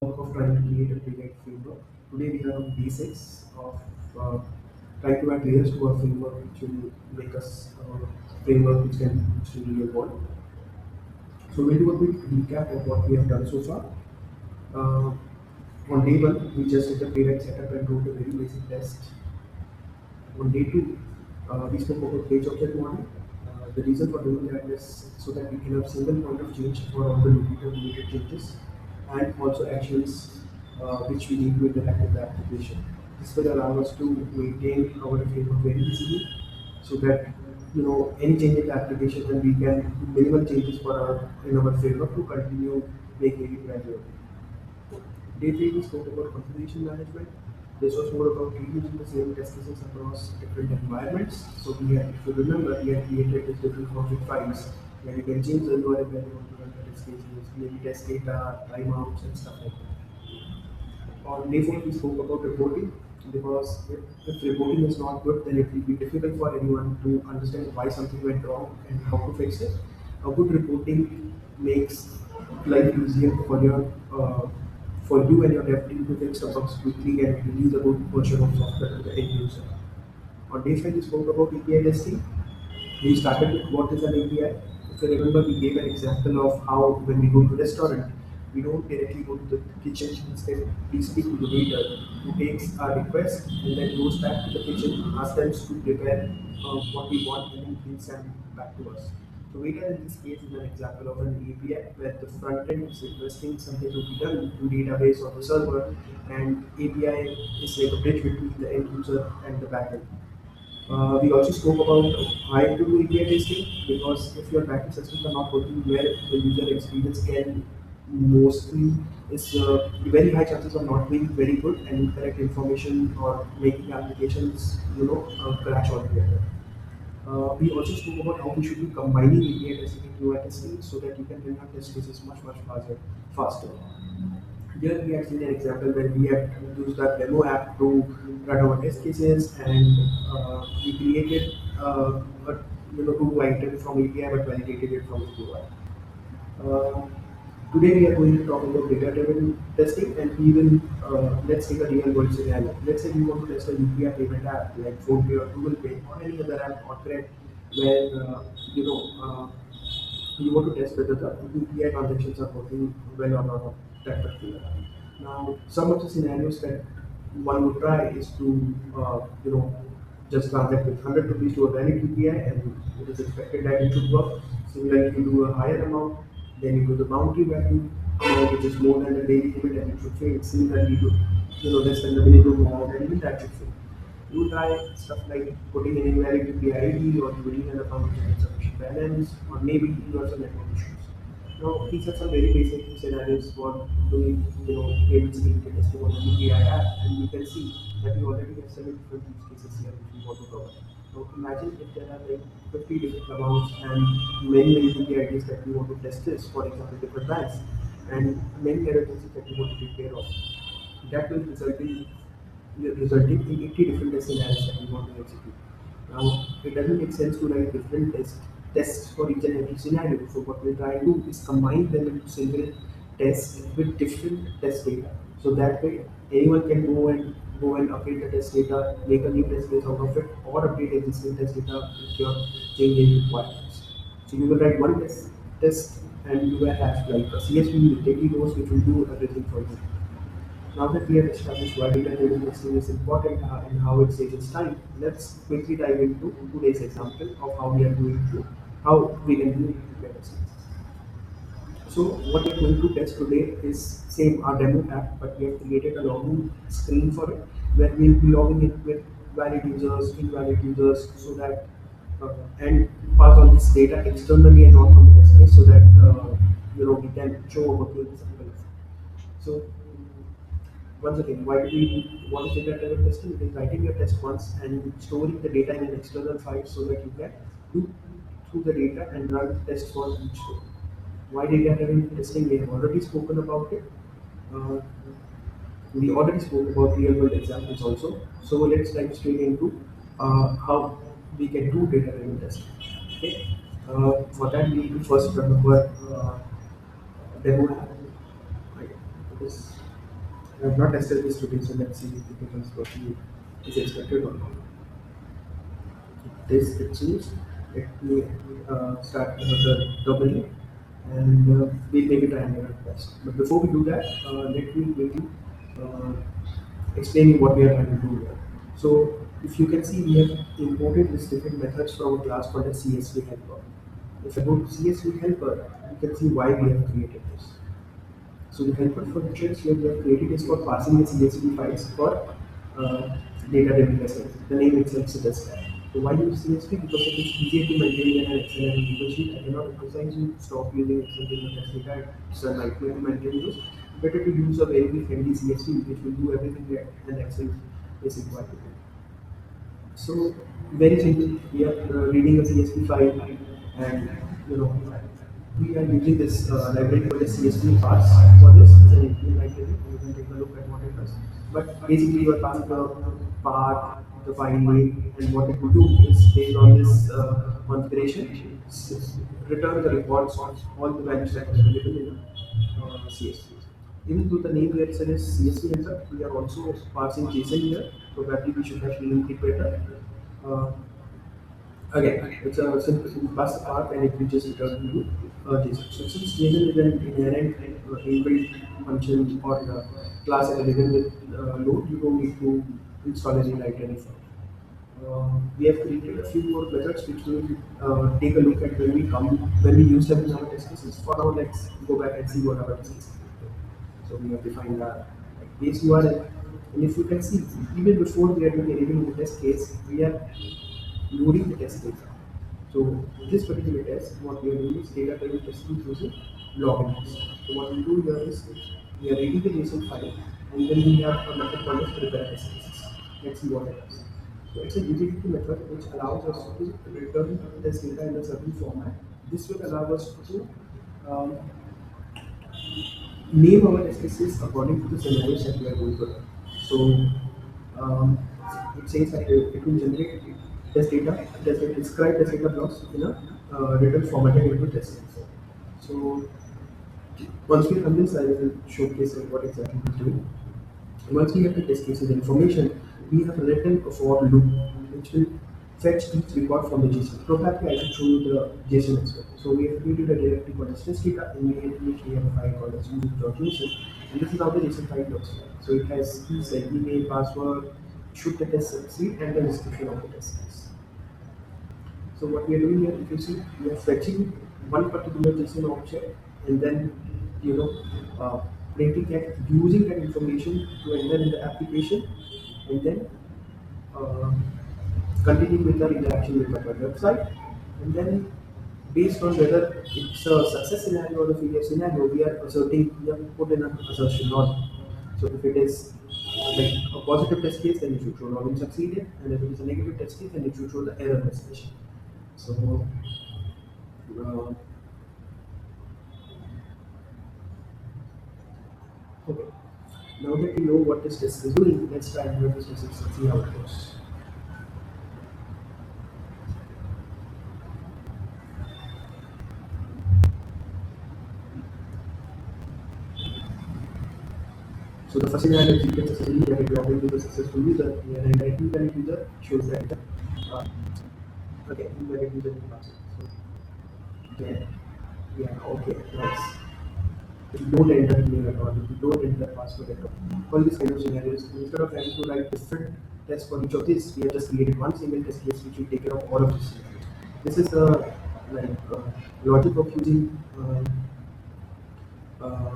of trying to create a Playwright framework. Today we are on basics of trying to add layers to our framework which will make us a framework which can be used in real world. So we'll do a quick recap of what we have done so far. Uh, on day one, we just did the Playwright setup and wrote a very basic test. On day two, we spoke about page object model. The reason for doing that is so that we can have single point of change for all the locator related changes and also actions which we need to interact with the application. This will allow us to maintain our framework very easily so that any change in the application and we can do minimal changes for our in our framework to continue making it gradually. Day 3 we spoke about configuration management. This was more about reusing the same test cases across different environments. So we had, if you remember, we had created these different config files where you can change the URL where you want to run the test cases, maybe test data, timeouts and stuff like that. On day 4 we spoke about reporting because if reporting is not good then it will be difficult for anyone to understand why something went wrong and how to fix it. A good reporting makes life easier for you and your dev team to fix the bugs quickly and release a good version of software to the end user. On day 5 we spoke about API testing. We started with what is an API. If you remember, we gave an example of how when we go to restaurant, we don't directly go to the kitchen. Instead, we speak to the waiter who takes our request and then goes back to the kitchen, asks them to prepare what we want, and then brings them back to us. So waiter in this case is an example of an API where the front end is requesting something to be done to database or the server, and API is like a bridge between the end user and the backend. We also spoke about why to do API testing because if your backend systems are not working well, the user experience can mostly is very high chances of not being very good and incorrect information or making applications crash altogether. We also spoke about how we should be combining API testing and UI testing so that you can run our test cases much faster. Here we have seen an example where we have used our demo app to run our test cases and we created a two item from API but validated it from the UI. Uh, Today we are going to talk about data-driven testing and we will let's take a real-world scenario. Let's say we want to test a UPI payment app like PhonePe or Google Pay or any other app or credit where you want to test whether the UPI transactions are working well or not on that particular app. Now, some of the scenarios that one would try is to just transact with 100 rupees to a valid UPI and it is expected that it should work. Similarly, you do a higher amount, then you do the boundary value, which is more than the daily limit and it should fail. Similarly, you less than the minimum amount and even that should fail. You try stuff like putting an invalid UPI ID or building an account with insufficient balance or maybe you have some network issues. Now, these are some very basic scenarios for doing, payment security testing on the UPI app, and you can see that we already have seven different use cases here which we want to cover. Now, imagine if there are like 50 different amounts and many UPI IDs that we want to test this, for example, different banks, and many other things that we want to take care of. That will resulting in 80 different test scenarios that we want to execute. Now, it doesn't make sense to write different tests for each and every scenario. So what we try to do is combine them into single tests with different test data. So that way, anyone can go and update the test data, make a new test case out of it, or update existing test data with your changing requirements. So you will write one test and you will have like a CSV with daily rows which will do everything for you. Now that we have established why data-driven testing is important and how it saves time, let's quickly dive into today's example of how we are going to how we can do data testing. So what we're going to test today is same our demo app, but we have created a login screen for it where we'll be logging in with valid users, invalid users, so that and pass all this data externally and not from the test case, so that we can show our working example. So once again, why do we want data-driven testing? It is writing your test once and storing the data in an external file so that you can do through the data and run tests for each row. Why data-driven testing? We have already spoken about it. Uh, we already spoke about real-world examples also. So let's dive straight into how we can do data-driven testing. Okay. For that, we need to first run our demo app. Right. This. I have not tested this today, so let's see if it becomes what is expected or not. This it seems. Let me start the terminal and we'll make it a random test. But before we do that, let me quickly uh, explain what we are trying to do here. So if you can see, we have imported these different methods from a class called a CSV helper. If I go to CSV helper, you can see why we have created this. So the helper functions here we have created is for passing the CSV files for data representation. The name itself suggests that. So why use CSV? Because it is easier to maintain than an Excel and a Google sheet. I cannot emphasize you stop using Excel and test data. It's a nightmare to maintain those. Better to use a very friendly CSV which will do everything that an Excel is required to do. So very simple. We are reading a CSV file, and you know we are using this library called a CSV parse for this. It's an API library. You can take a look at what it does. But basically, you are passing the path, the file name, and what it will do is based on this configuration, return the records on all the values that are available in CSV. Even though the name here says CSV header, we are also passing JSON here. Probably we should have named it better. Uh, Again, it's a simple pass the path and it will just return you JSON. So since JSON is an inherent inbuilt function or class available with load, you don't need to install any library for it. We have created a few more methods which we will take a look at when we use them in our test cases. For now, let's go back and see what our test cases are. So we have defined our base URL, and if you can see, even before we are doing anything in the test case, we are loading the test data. So this particular test, what we are doing is data-driven testing using login test. So what we do here is we are reading the JSON file, and then we have a method called as prepare test cases. Let's see what it does. So it's a utility method which allows us to return test data in a certain format. This will allow us to um, name our test cases according to the scenarios that we are going to run. So um, it says that it will generate test data, test data, describe test data blocks in a written formatted into test data. So once we run this, I will showcase what exactly we're doing. Once we have the test cases information, we have written a for loop which will fetch each record from the JSON. Probably I should show you the JSON as well. So we have created a directory called as test data, and we have a file called as user.json, and this is how the JSON file looks like. So it has keys like email, password, should the test succeed, and the description of the test case. So what we are doing here, if you see, we are fetching one particular JSON object and then you know uh, printing that using that information to enter in the application and then uh, continue with the interaction with my website and then based on whether it's a success scenario or a failure scenario, we have put in an assertion on. So if it is like a positive test case, then it should show login succeeded, and if it is a negative test case, then it should show the error message. So, uh, okay. Now that we know what this test is doing, let's try and run this test and see how it goes. So the first scenario is you can successfully get it log into the successful user, and then invalid user shows that uh, okay, invalid user is passing. So yeah, yeah, okay, nice. If you don't enter email at all, if you don't enter password at all, all these kind of scenarios, instead of having to write different tests for each of these, we have just created one single test case which will take care of all of these scenarios. This is the like logic of using uh,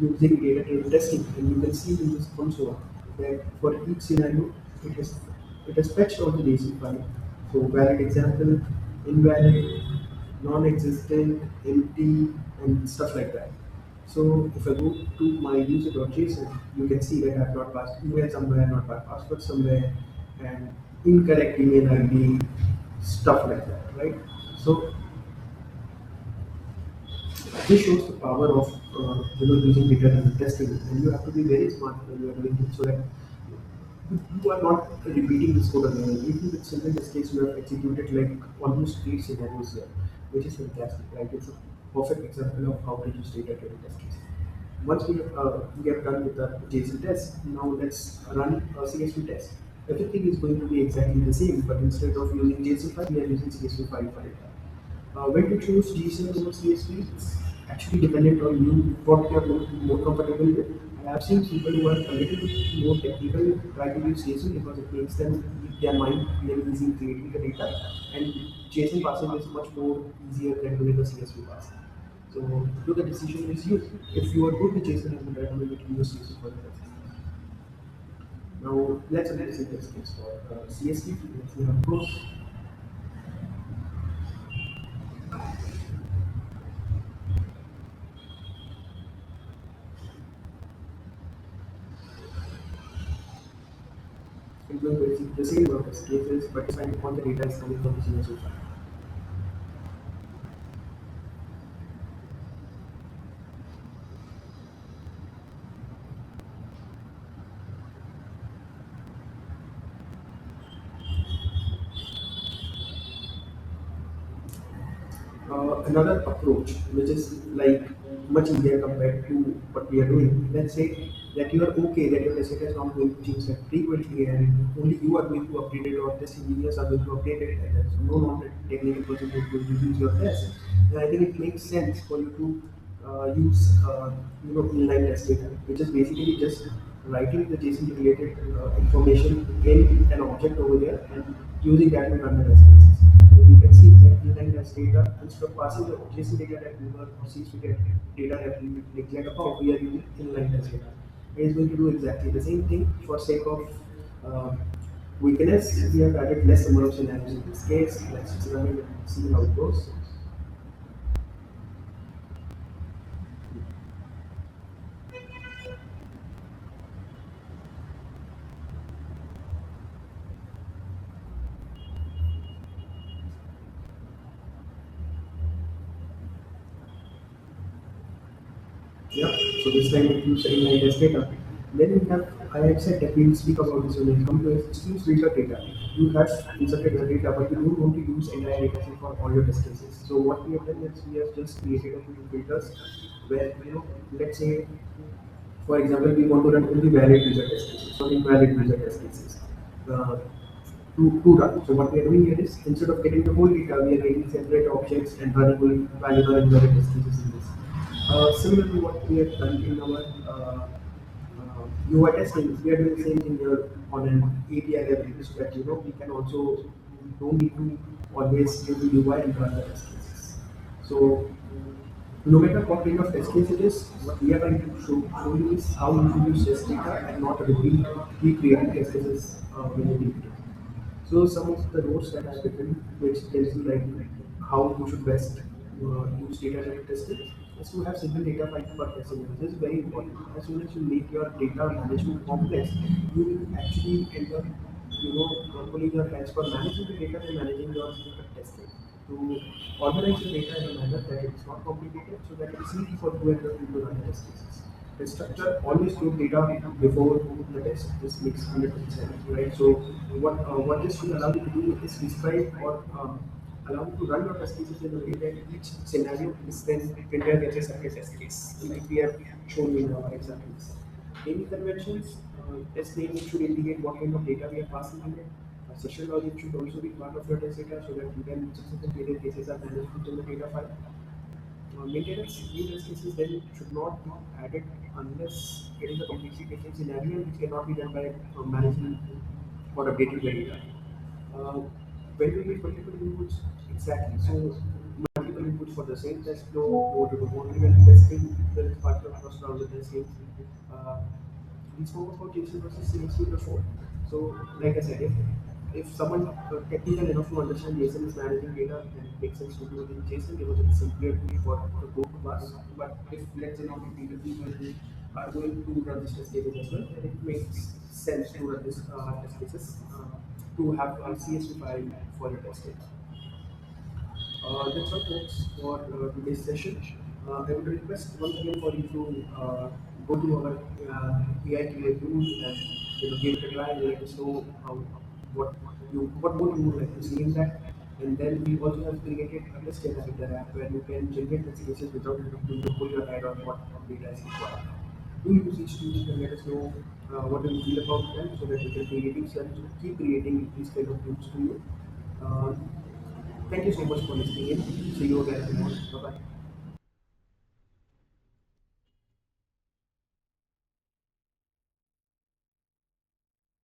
using data-driven testing, and you can see in this console that for each scenario, it has it has fetched all the JSON file. So valid example, invalid, non-existent, empty, and stuff like that. So if I go to my user.json, you can see that I have not passed email somewhere, not passed password somewhere, and incorrect email ID, stuff like that, right? So this shows the power of using data-driven testing, and you have to be very smart when you are doing it so that you are not repeating this code again. Even with simple test case, you have executed like almost 3 scenarios here, which is fantastic, right? It's a perfect example of how to use data-driven test case. Once we have done with the JSON test, now let's run a CSV test. Everything is going to be exactly the same, but instead of using JSON file, we are using CSV file for it. When to choose JSON over CSV, it's actually dependent on you, what you are more comfortable with. I have seen people who are a little bit more technical try to use JSON because it makes them their mind very easy in creating the data, and JSON parsing is much more easier than doing the CSV parsing. So, do the decision is you. If you are good with JSON, I would recommend you to use JSON for the test. Now, let's analyze the test case for CSV. Let's see how it goes. It will basically the same test cases, but this time all the data is coming from the CSV file. Another approach, which is like much easier compared to what we are doing. Let's say that you are okay that your test data is not going to change that frequently, and only you are going to update it, or test engineers are going to update it, and there's no non-technical person who is going to use your test. And I think it makes sense for you to use inline test data, which is basically just writing the JSON related information in an object over there and using that to run the test cases. So you can see that inline test data, instead of passing the JSON data that we were seems to get data that we declared above, we are using inline test data. It is going to do exactly the same thing for sake of uh, weakness. We have added less number of scenarios in this case. Let's just run it and see how it goes. Yeah, so this time it keeps inline test data. Then we have, I had said that we will speak about this when it comes to excuse filter data. You have inserted the data, but you don't want to use entire data set for all your test cases. So what we have done is we have just created a few filters where, let's say, for example, we want to run only valid user test cases or invalid user test cases. Uh, to run. So what we are doing here is instead of getting the whole data, we are getting separate objects and running only valid or invalid test cases in this. Similar to what we have done in our UI testing, we are doing the same thing here on an API level, so that we can also don't need to always use the UI and run the test cases. So no matter what kind of test case it is, what we are trying to show you is how you should use test data and not keep creating test cases when you need to. So some of the notes that I've written, which tells you like how you should best use data driven testing, is to have single data file for testing. This is very important. As soon as you make your data management complex, you will actually end up, pulling your hands for managing the data and managing your testing. To organize the data in a manner that it's not complicated, so that it's easy for you and your team to run the test cases. The structure always store data before the test. This makes 100% sense, right? So what this will allow you to do is describe or allow you to run your test cases in a way that each scenario is then printed as a separate test case, like we have shown in our examples. Naming conventions, test name should indicate what kind of data we are passing in it. Session logic should also be part of your test data so that you can successful failure cases are managed within the data file. Maintenance new test cases then should not be added unless it is a completely different scenario which cannot be done by managing or updating the data. Uh, when we need multiple inputs, exactly. So multiple inputs for the same test flow, or to do more element testing, there is part of cross browser testing. Uh, we spoke about JSON versus CSV before. So, like I said, if someone technical enough to understand JSON is managing data, then it makes sense to do it in JSON because it's simpler for the code to pass. But if let's say not technical people who are going to run this test cases as well, then it makes sense to run this test cases to have a CSV file for your testing. That's all folks for today's session. I would request once again for you to go to our AI create tool and give it a try and let us know what would you like to see in that. And then we also have created a list generator app where you can generate messages without having to pull your head on what data is required. Do use these tools and let us know what do you feel about them so that we can creating keep creating these kind of tools to you. Thank you so much for listening in. See you again tomorrow. Bye bye.